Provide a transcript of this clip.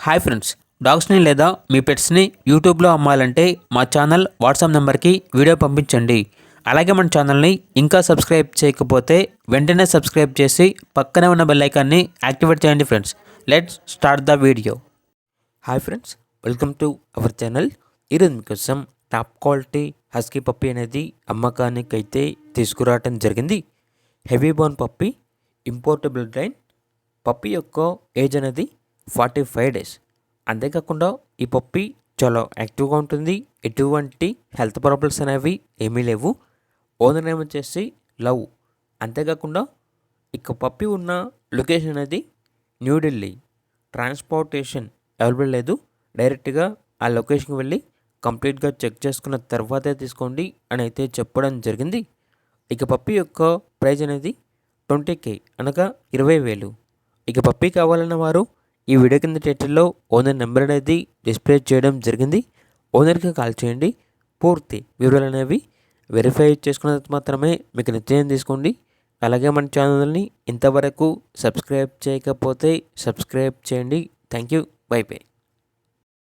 Hi friends, డాగ్స్ని లేదా మీ పెట్స్ని యూట్యూబ్లో అమ్మాలంటే మా ఛానల్ వాట్సాప్ నెంబర్కి వీడియో పంపించండి. అలాగే మన ఛానల్ని ఇంకా సబ్స్క్రైబ్ చేయకపోతే వెంటనే సబ్స్క్రైబ్ చేసి పక్కనే ఉన్న బెల్ ఐకాన్ని యాక్టివేట్ చేయండి friends. Let's start the video. Hi friends, welcome to our channel. ఈరోజు మీకోసం టాప్ క్వాలిటీ హస్కీ పప్పీ అనేది అమ్మకానికి అయితే తీసుకురావటం జరిగింది. Heavy bone puppy, importable line. Puppy యొక్క ఏజ్ అనేది 45 డేస్. అంతేకాకుండా ఈ పప్పీ చాలా యాక్టివ్గా ఉంటుంది. ఎటువంటి హెల్త్ ప్రాబ్లమ్స్ అనేవి ఏమీ లేవు. ఓనర్ నేమ్ వచ్చేసి లవ్. అంతేకాకుండా ఇక పప్పీ ఉన్న లొకేషన్ అనేది న్యూఢిల్లీ. ట్రాన్స్పోర్టేషన్ అవైలబుల్ లేదు. డైరెక్ట్గా ఆ లొకేషన్కి వెళ్ళి కంప్లీట్గా చెక్ చేసుకున్న తర్వాతే తీసుకోండి అని అయితే చెప్పడం జరిగింది. ఇక పప్పీ యొక్క ప్రైజ్ అనేది 20K అనగా 20,000. ఇక పప్పీ కావాలన్న వారు ఈ వీడియో కింద టైటిల్లో ఓనర్ నెంబర్ అనేది డిస్ప్లే చేయడం జరిగింది. ఓనర్కి కాల్ చేయండి. పూర్తి వివరాలు అనేవి వెరిఫై చేసుకున్న తర్వాత మాత్రమే మీకు నిర్ణయం తీసుకోండి. అలాగే మన ఛానల్ని ఇంతవరకు సబ్స్క్రైబ్ చేయకపోతే సబ్స్క్రైబ్ చేయండి. Thank you. By by.